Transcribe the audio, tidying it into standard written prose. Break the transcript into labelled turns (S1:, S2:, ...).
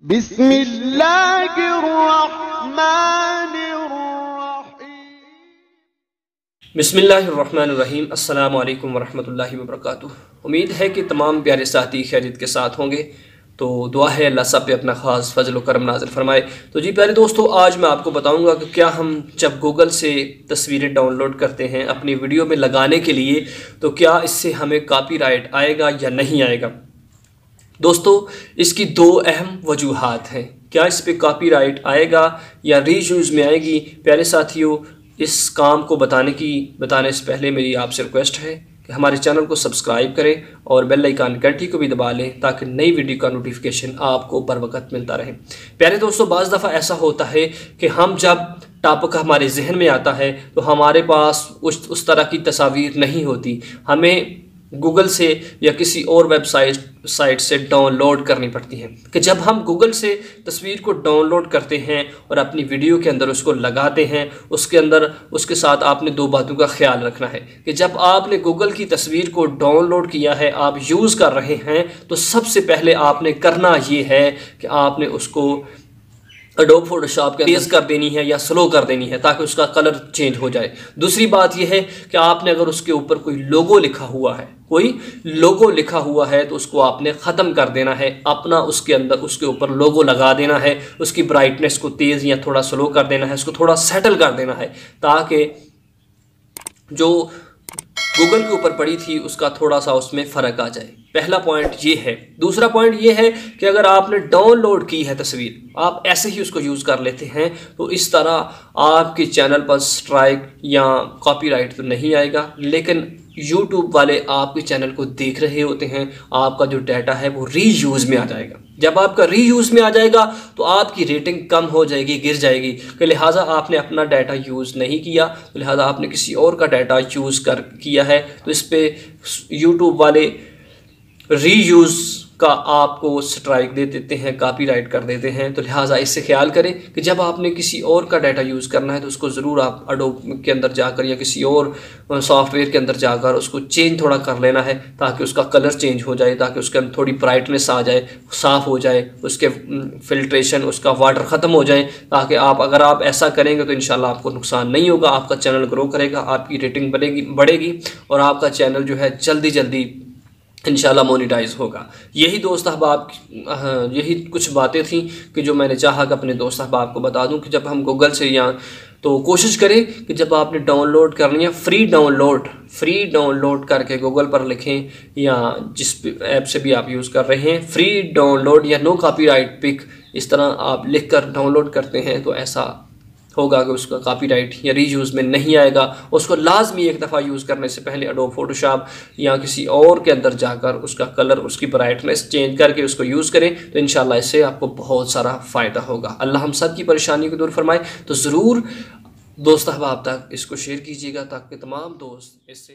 S1: बिस्मिल्लाहिर्रहमानिर्रहीम। अस्सलामु अलैकुम वरहमतुल्लाहि वबरकातुहू। उम्मीद है कि तमाम प्यारे साथी खैरियत के साथ होंगे। तो दुआ है अल्लाह सब पे अपना ख़ास फजल व करम नाज़िल फरमाए। तो जी प्यारे दोस्तों, आज मैं आपको बताऊंगा कि क्या हम जब गूगल से तस्वीरें डाउनलोड करते हैं अपनी वीडियो में लगाने के लिए, तो क्या इससे हमें कॉपीराइट आएगा या नहीं आएगा। दोस्तों, इसकी दो अहम वजूहात हैं, क्या इस पे कॉपीराइट आएगा या रीयूज़ में आएगी। प्यारे साथियों, इस काम को बताने से पहले मेरी आपसे रिक्वेस्ट है कि हमारे चैनल को सब्सक्राइब करें और बेल आइकन घंटी को भी दबा लें ताकि नई वीडियो का नोटिफिकेशन आपको बर वक्त मिलता रहे। प्यारे दोस्तों, बाज़ दफ़ा ऐसा होता है कि हम जब टॉपिक हमारे जहन में आता है तो हमारे पास उस तरह की तस्वीर नहीं होती, हमें गूगल से या किसी और वेबसाइट से डाउनलोड करनी पड़ती है। कि जब हम गूगल से तस्वीर को डाउनलोड करते हैं और अपनी वीडियो के अंदर उसको लगाते हैं, उसके साथ आपने दो बातों का ख्याल रखना है कि जब आपने गूगल की तस्वीर को डाउनलोड किया है, आप यूज़ कर रहे हैं, तो सबसे पहले आपने करना ये है कि आपने उसको एडोब फोटोशॉप के तेज़ कर देनी है या स्लो कर देनी है ताकि उसका कलर चेंज हो जाए। दूसरी बात यह है कि आपने अगर उसके ऊपर कोई लोगो लिखा हुआ है तो उसको आपने ख़त्म कर देना है, अपना उसके ऊपर लोगो लगा देना है, उसकी ब्राइटनेस को तेज़ या थोड़ा स्लो कर देना है, उसको थोड़ा सेटल कर देना है ताकि जो गूगल के ऊपर पड़ी थी उसका थोड़ा सा उसमें फ़र्क आ जाए। पहला पॉइंट ये है। दूसरा पॉइंट ये है कि अगर आपने डाउनलोड की है तस्वीर, आप ऐसे ही उसको यूज़ कर लेते हैं, तो इस तरह आपके चैनल पर स्ट्राइक या कॉपीराइट तो नहीं आएगा, लेकिन यूट्यूब वाले आपके चैनल को देख रहे होते हैं, आपका जो डाटा है वो रीयूज़ में आ जाएगा। जब आपका रीयूज़ में आ जाएगा तो आपकी रेटिंग कम हो जाएगी, गिर जाएगी, कि लिहाजा आपने अपना डाटा यूज़ नहीं किया, तो लिहाजा आपने किसी और का डाटा यूज़ किया है, तो इस पर यूट्यूब वाले रीयूज़ का आपको स्ट्राइक दे देते हैं, कॉपीराइट कर देते हैं। तो लिहाजा इससे ख्याल करें कि जब आपने किसी और का डाटा यूज़ करना है तो उसको ज़रूर आप एडोब के अंदर जाकर या किसी और सॉफ्टवेयर के अंदर जाकर उसको चेंज थोड़ा कर लेना है ताकि उसका कलर चेंज हो जाए, ताकि उसके अंदर थोड़ी ब्राइटनेस आ जाए, साफ़ हो जाए, उसके फिल्ट्रेशन, उसका वाटर ख़त्म हो जाए, ताकि अगर आप ऐसा करेंगे तो इंशाल्लाह आपको नुकसान नहीं होगा, आपका चैनल ग्रो करेगा, आपकी रेटिंग बढ़ेगी और आपका चैनल जो है जल्दी इंशाल्लाह मोनेटाइज होगा। यही दोस्त अहबाब, यही कुछ बातें थी कि जो मैंने चाहा कि अपने दोस्त अहबाब को बता दूं कि जब हम गूगल से या तो कोशिश करें कि जब आपने डाउनलोड करनी है, फ्री डाउनलोड करके गूगल पर लिखें या जिस ऐप से भी आप यूज़ कर रहे हैं, फ्री डाउनलोड या नो कॉपीराइट पिक, इस तरह आप लिख कर डाउनलोड करते हैं तो ऐसा होगा कि उसका कॉपीराइट या रीयूज़ में नहीं आएगा। उसको लाजमी एक दफ़ा यूज़ करने से पहले एडोब फोटोशॉप या किसी और के अंदर जाकर उसका कलर, उसकी ब्राइटनेस चेंज करके उसको यूज़ करें, तो इंशाल्लाह इससे आपको बहुत सारा फ़ायदा होगा। अल्लाह हम सब की परेशानी को दूर फरमाए। तो ज़रूर दोस्त अहबाब तक इसको शेयर कीजिएगा ताकि तमाम दोस्त इससे